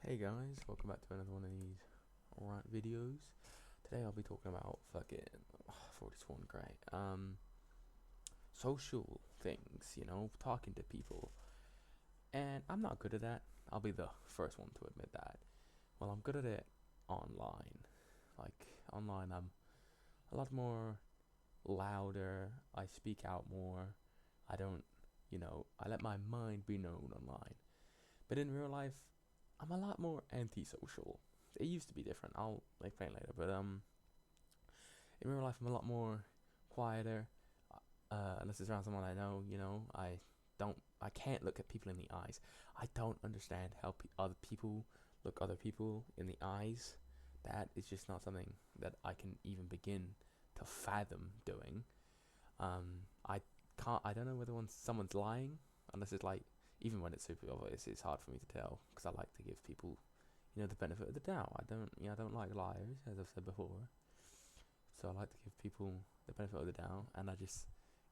Hey guys, welcome back to another one of these rant videos. Today I'll be talking about fucking 41 great. Social things, talking to people. And I'm not good at that. I'll be the first one to admit that. Well, I'm good at it online. Like online I'm a lot more louder. I speak out more. I don't, I let my mind be known online. But in real life, I'm a lot more antisocial. It used to be different. I'll explain later. But in real life, I'm a lot more quieter. Unless it's around someone I know. I can't look at people in the eyes. I don't understand how other people look other people in the eyes. That is just not something that I can even begin to fathom doing. I can't. I don't know whether someone's lying, unless it's like even when it's super obvious, it's hard for me to tell because I like to give people, the benefit of the doubt. I don't like liars, as I've said before. So I like to give people the benefit of the doubt, and I just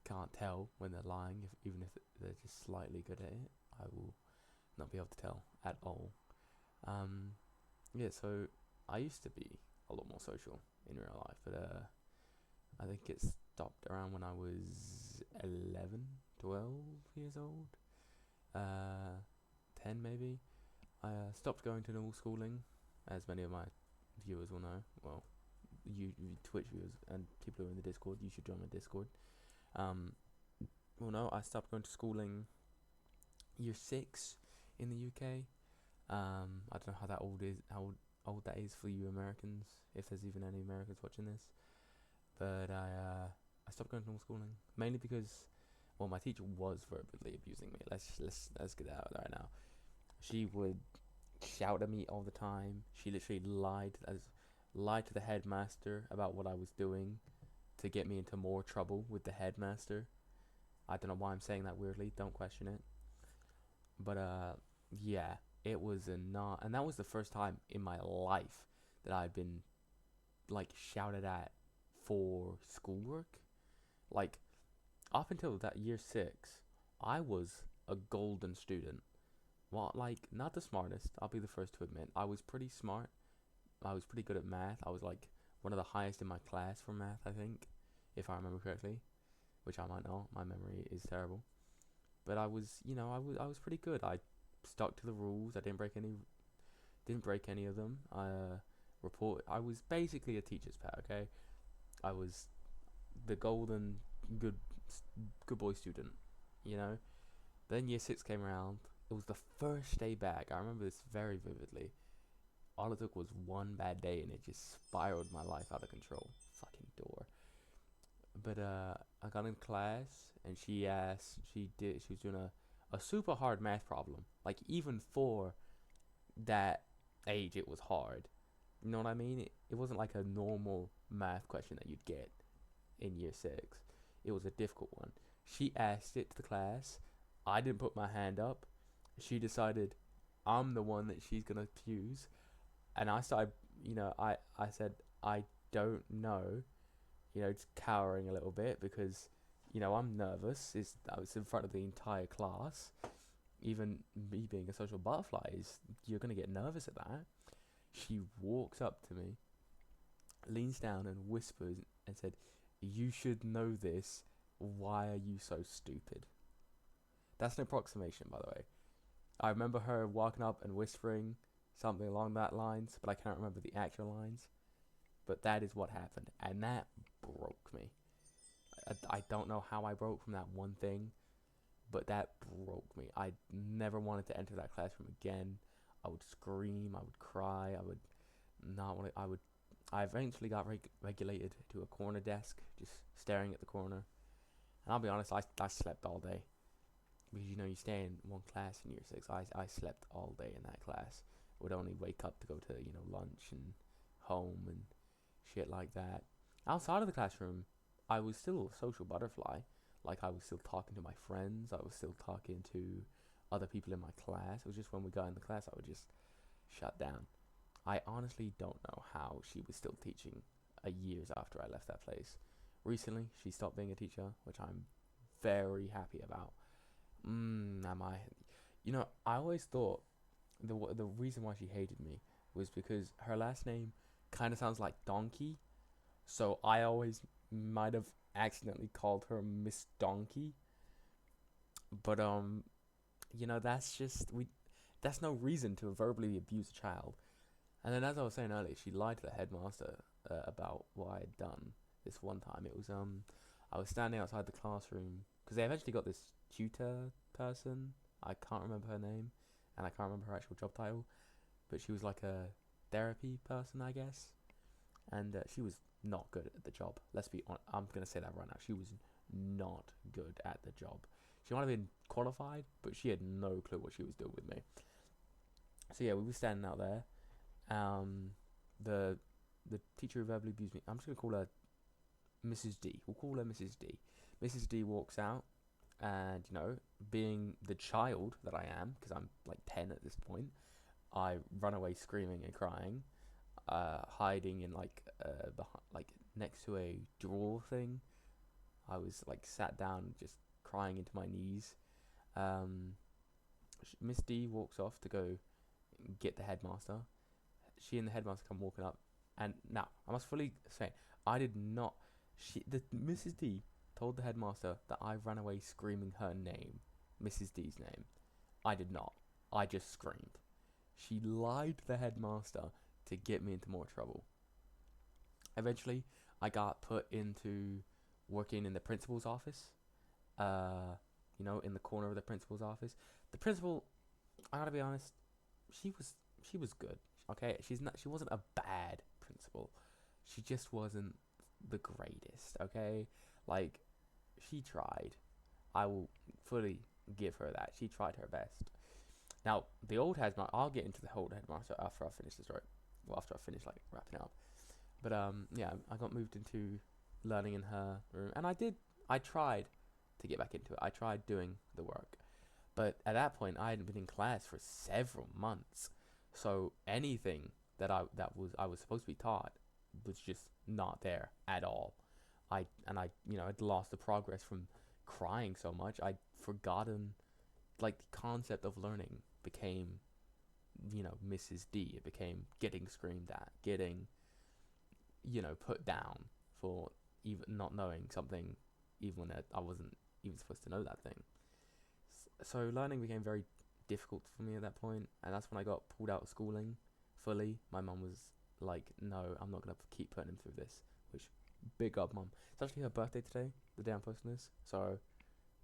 can't tell when they're lying. Even if they're just slightly good at it, I will not be able to tell at all. Um, yeah. So I used to be a lot more social in real life, but I think it stopped around when I was 11, 12 years old. 10 maybe. I stopped going to normal schooling, as many of my viewers will know. Well, you Twitch viewers and people who are in the Discord, you should join my Discord. Um, well, no, I stopped going to schooling year 6 in the UK. I don't know how that old is, old that is for you Americans, if there's even any Americans watching this. But I stopped going to normal schooling mainly because, well, my teacher was verbally abusing me. Let's get that out there right now. She would shout at me all the time. She literally lied to the headmaster about what I was doing to get me into more trouble with the headmaster. I don't know why I'm saying that weirdly. Don't question it. But yeah, it was a not, and that was the first time in my life that I'd been like shouted at for schoolwork. Like up until that year 6, I was a golden student. Well, like not the smartest. I'll be the first to admit. I was pretty smart. I was pretty good at math. I was like one of the highest in my class for math, I think, if I remember correctly, which I might not. My memory is terrible. But I was pretty good. I stuck to the rules. I didn't break any of them. I was basically a teacher's pet. Okay, I was the golden good good boy student. You know. Then year 6 came around. It was the first day back. I remember this very vividly. All it took was one bad day and it just spiraled my life out of control. Fucking door. But I got in class and she was doing a super hard math problem. Like even for that age it was hard. You know what I mean? It wasn't like a normal math question that you'd get in year 6. It was a difficult one. She asked it to the class. I didn't put my hand up. She decided I'm the one that she's gonna accuse, and I started. I said I don't know. Just cowering a little bit because, I'm nervous. I was in front of the entire class. Even me being a social butterfly is you're gonna get nervous at that. She walks up to me, leans down and whispers and said, "You should know this. Why are you so stupid?" That's an approximation, by the way. I remember her walking up and whispering something along that lines, but I can't remember the actual lines. But that is what happened, and that broke me. I don't know how I broke from that one thing, but that broke me. I never wanted to enter that classroom again. I would scream, I would cry, I would not want to. I eventually got regulated to a corner desk, just staring at the corner. And I'll be honest, I slept all day because you stay in one class in year 6. I slept all day in that class. Would only wake up to go to lunch and home and shit like that. Outside of the classroom, I was still a social butterfly. Like I was still talking to my friends. I was still talking to other people in my class. It was just when we got in the class, I would just shut down. I honestly don't know how she was still teaching years after I left that place. Recently, she stopped being a teacher, which I'm very happy about. Am I? I always thought the reason why she hated me was because her last name kind of sounds like donkey, so I always might have accidentally called her Miss Donkey. But that's just we. That's no reason to verbally abuse a child. And then, as I was saying earlier, she lied to the headmaster about what I had done this one time. It was I was standing outside the classroom because they eventually got this tutor person. I can't remember her name, and I can't remember her actual job title, but she was like a therapy person, I guess. And she was not good at the job. Let's be honest. I'm gonna say that right now. She was not good at the job. She might have been qualified, but she had no clue what she was doing with me. So yeah, we were standing out there. Um, the the teacher who verbally abused me. I'm just gonna call her Mrs. D. We'll call her Mrs. D. Mrs. D walks out, and being the child that I am, because I'm like 10 at this point, I run away screaming and crying, hiding in like next to a drawer thing. I was like sat down, just crying into my knees. Um, Miss D walks off to go get the headmaster. She and the headmaster come walking up, and now I must fully say I did not. The Mrs. D told the headmaster that I ran away screaming her name, Mrs. D's name. I did not. I just screamed. She lied to the headmaster to get me into more trouble. Eventually, I got put into working in the principal's office. In the corner of the principal's office. The principal, I gotta be honest, she was good. Okay, she wasn't a bad principal. She just wasn't the greatest. Okay, like she tried. I will fully give her that. She tried her best. Now the old headmaster. I'll get into the old headmaster after I finish the story. Well, after I finish like wrapping up. But yeah, I got moved into learning in her room, and I tried to get back into it. I tried doing the work, but at that point, I hadn't been in class for several months, so anything I was supposed to be taught was just not there at all. I'd lost the progress from crying so much. I'd forgotten like the concept of learning became Mrs. D. It became getting screamed at, getting put down for even not knowing something, even when I wasn't even supposed to know that thing. So learning became very difficult for me at that point, and that's when I got pulled out of schooling fully. My mum was like, "No, I'm not gonna keep putting him through this." Which, big up, mum. It's actually her birthday today, the day I'm posting this. So,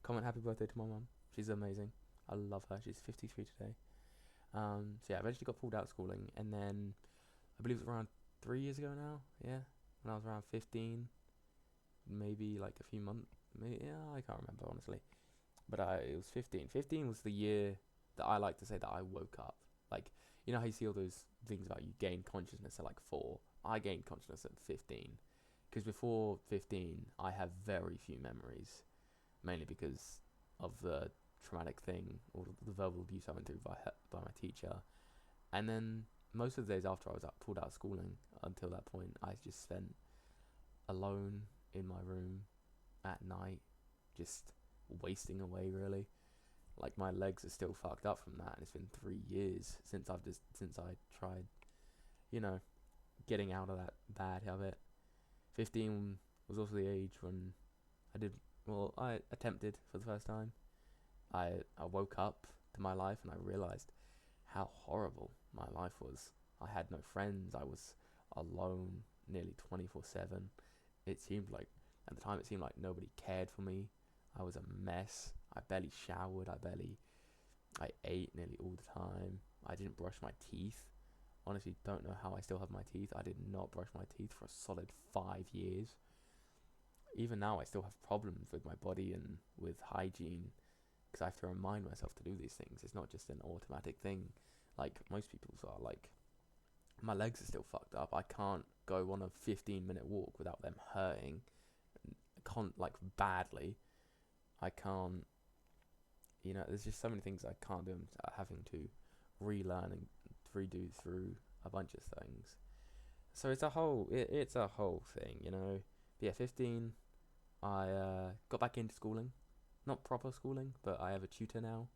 comment happy birthday to my mum. She's amazing. I love her. She's 53 today. So yeah, I eventually got pulled out of schooling, and then I believe it was around 3 years ago now. Yeah, when I was around 15, maybe like a few months. Maybe, yeah, I can't remember honestly. But it was 15. 15 was the year that I like to say that I woke up. Like, how you see all those things about you gain consciousness at like 4. I gained consciousness at 15. Because before 15, I have very few memories. Mainly because of the traumatic thing or the verbal abuse I went through by my teacher. And then most of the days after I was pulled out of schooling until that point, I just spent alone in my room at night, just wasting away really. Like my legs are still fucked up from that, and it's been 3 years since I tried, you know, getting out of that bad habit. 15 was also the age when I attempted for the first time. I woke up to my life and I realized how horrible my life was. I had no friends. I was alone nearly 24/7. It seemed like At the time it seemed like nobody cared for me. I was a mess. I barely showered. I ate nearly all the time. I didn't brush my teeth. Honestly, don't know how I still have my teeth. I did not brush my teeth for a solid 5 years. Even now, I still have problems with my body and with hygiene because I have to remind myself to do these things. It's not just an automatic thing like most people's are. Like, my legs are still fucked up. I can't go on a 15-minute walk without them hurting, badly. I can't, there's just so many things I can't do. I'm having to relearn and redo through a bunch of things. So it's a whole thing, But yeah, 15, I got back into schooling. Not proper schooling, but I have a tutor now.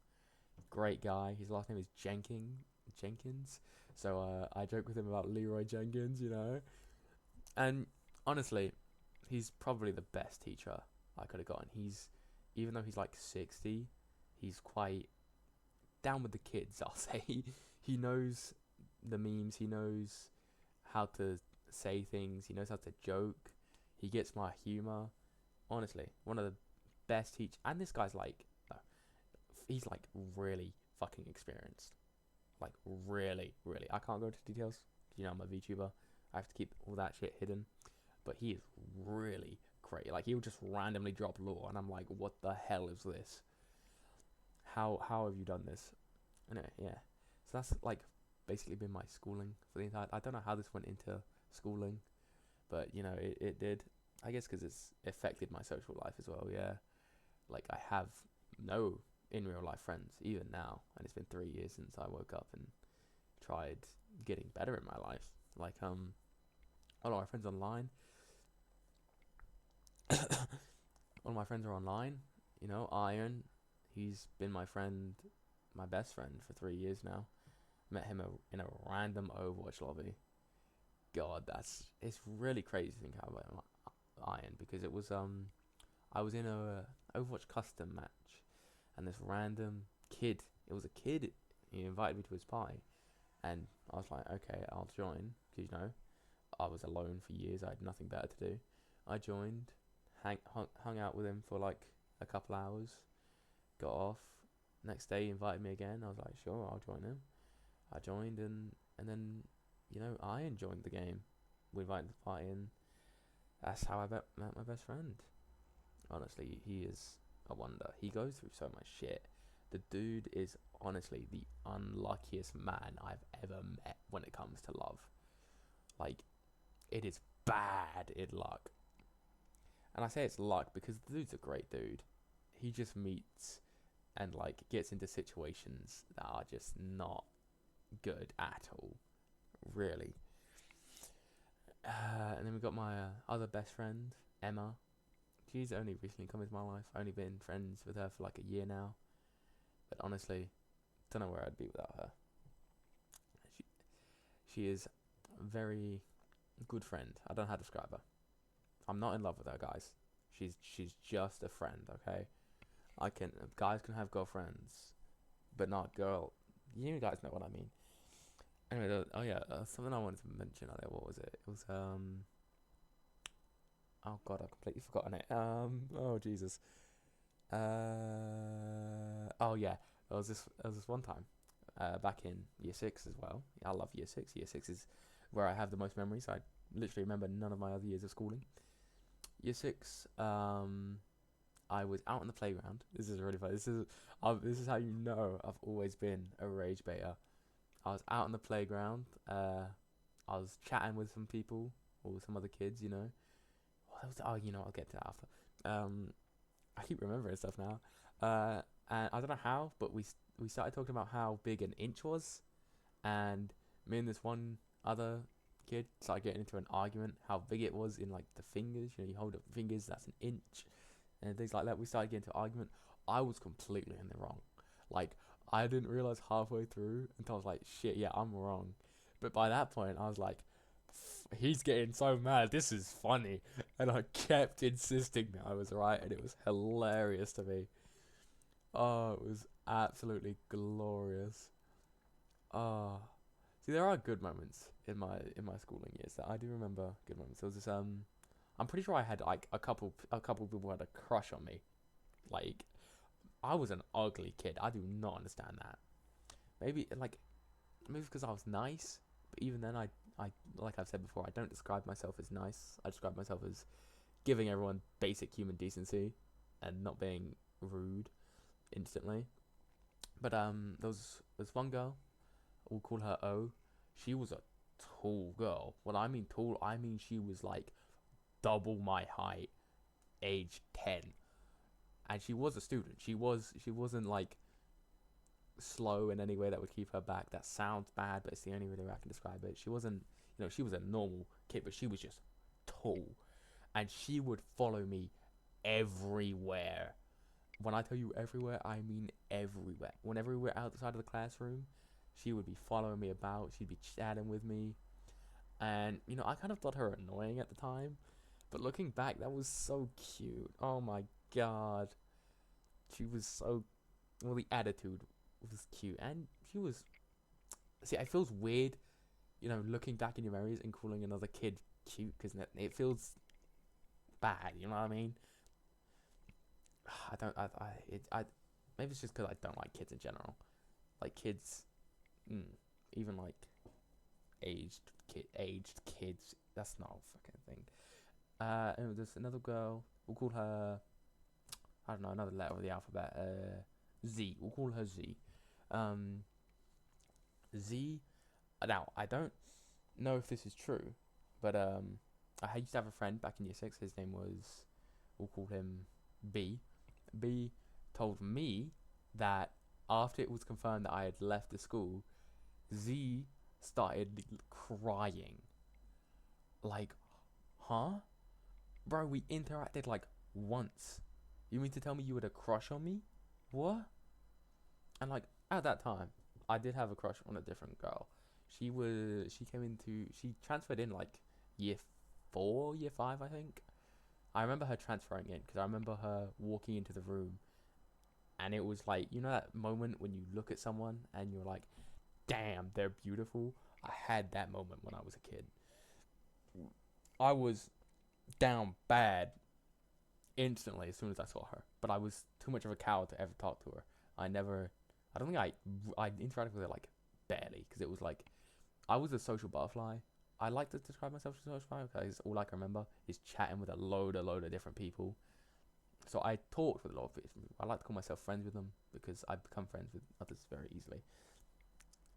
Great guy. His last name is Jenkins. So I joke with him about Leroy Jenkins, you know. And honestly, he's probably the best teacher I could have gotten. Even though he's like 60, he's quite down with the kids, I'll say. He knows the memes, he knows how to say things, he knows how to joke, he gets my humor. Honestly, one of the best and this guy's like, no, he's like really fucking experienced. Like really, really. I can't go into details. You know, I'm a VTuber. I have to keep all that shit hidden. But he is really great. Like he'll just randomly drop lore, and I'm like, what the hell is this? How have you done this? Anyway, yeah. So that's like basically been my schooling for the entire. I don't know how this went into schooling, but you know it did. I guess because it's affected my social life as well. Yeah, like I have no in real life friends even now, and it's been 3 years since I woke up and tried getting better in my life. Like all of my friends online. All of my friends are online. You know, Iron. He's been my friend, my best friend for 3 years now. Met him in a random Overwatch lobby. God, it's really crazy to think about Iron, because it was I was in a Overwatch custom match, and this random kid, it was a kid, he invited me to his party, and I was like, okay, I'll join, because you know I was alone for years, I had nothing better to do. I joined, hung out with him for like a couple hours, got off. Next day he invited me again. I was like, sure, I'll join him. I joined, and then you know I joined the game. We invited to the party, and that's how I met my best friend. Honestly, he is a wonder. He goes through so much shit. The dude is honestly the unluckiest man I've ever met when it comes to love. Like, it is bad in luck. And I say it's luck because the dude's a great dude. He just meets and like gets into situations that are just not good at all, really. And then we got my other best friend, Emma. She's only recently come into my life. Only been friends with her for like a year now. But honestly, don't know where I'd be without her. She she is a very good friend. I don't know how to describe her. I'm not in love with her, guys. She's just a friend, okay? Guys can have girlfriends, but not girl. You guys know what I mean. Anyway, oh yeah, something I wanted to mention earlier. What was it? It was oh god, I completely forgotten it. Oh Jesus. Oh yeah, there was this one time, back in year 6 as well. I love year 6. Year 6 is where I have the most memories. I literally remember none of my other years of schooling. Year 6, I was out on the playground. This is really funny. This is how you know I've always been a rage baiter. I was out on the playground. I was chatting with some people or some other kids. You know. Oh, you know, I'll get to that after. I keep remembering stuff now. And I don't know how, but we started talking about how big an inch was, and me and this one other kid started getting into an argument how big it was in like the fingers. You know, you hold up fingers, that's an inch, and things like that. We started getting into an argument. I was completely in the wrong. Like I didn't realize halfway through until I was like, shit, yeah, I'm wrong. But by that point, I was like, he's getting so mad. This is funny, and I kept insisting that I was right, and it was hilarious to me. Oh, it was absolutely glorious. Oh, see, there are good moments in my schooling years that I do remember. Good moments. There was this I'm pretty sure I had like a couple people had a crush on me. Like, I was an ugly kid. I do not understand that. Maybe because I was nice, but even then, I like I've said before, I don't describe myself as nice. I describe myself as giving everyone basic human decency and not being rude instantly. But there's one girl, we'll call her O. She was a tall girl. When I mean tall, I mean she was like double my height, age 10, and she was a student. She wasn't like slow in any way that would keep her back. That sounds bad, but it's the only way I can describe it. She wasn't, she was a normal kid, but she was just tall, and she would follow me everywhere. When I tell you everywhere, I mean everywhere. Whenever we were outside of the classroom, She would be following me about. She'd be chatting with me, and I kind of thought her annoying at the time. But looking back, that was so cute. Oh my god, she was so. Well, the attitude was cute, and she was. See, it feels weird, looking back in your memories and calling another kid cute because it feels bad. You know what I mean? I don't. I maybe it's just because I don't like kids in general. Like kids, even like aged kids. That's not a fucking thing. And there's another girl. We'll call her. I don't know, another letter of the alphabet. Z. We'll call her Z. Z. Now I don't know if this is true, but I used to have a friend back in year 6. His name was. We'll call him B. B told me that after it was confirmed that I had left the school, Z started crying. Like, huh? Bro, we interacted like once. You mean to tell me you had a crush on me? What? And like at that time, I did have a crush on a different girl. She transferred in like year 4, year 5, I think. I remember her transferring in because I remember her walking into the room, and it was like, that moment when you look at someone and you're like, damn, they're beautiful. I had that moment when I was a kid. I was down bad instantly as soon as I saw her, but I was too much of a coward to ever talk to her. I don't think I interacted with her like barely, because it was like I was a social butterfly. I like to describe myself as a social butterfly because all I can remember is chatting with a load of different people. So I talked with a lot of people. I like to call myself friends with them because I become friends with others very easily.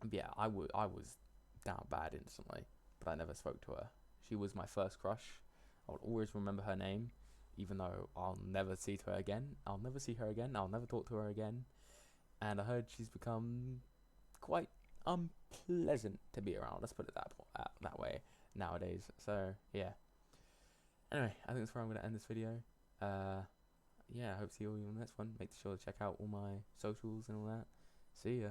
But yeah, I was down bad instantly, but I never spoke to her. She was my first crush. I will always remember her name, even though I'll never see her again. I'll never see her again. I'll never talk to her again. And I heard she's become quite unpleasant to be around. Let's put it that way nowadays. So yeah. Anyway, I think that's where I'm gonna end this video. Yeah, I hope to see you all in the next one. Make sure to check out all my socials and all that. See ya.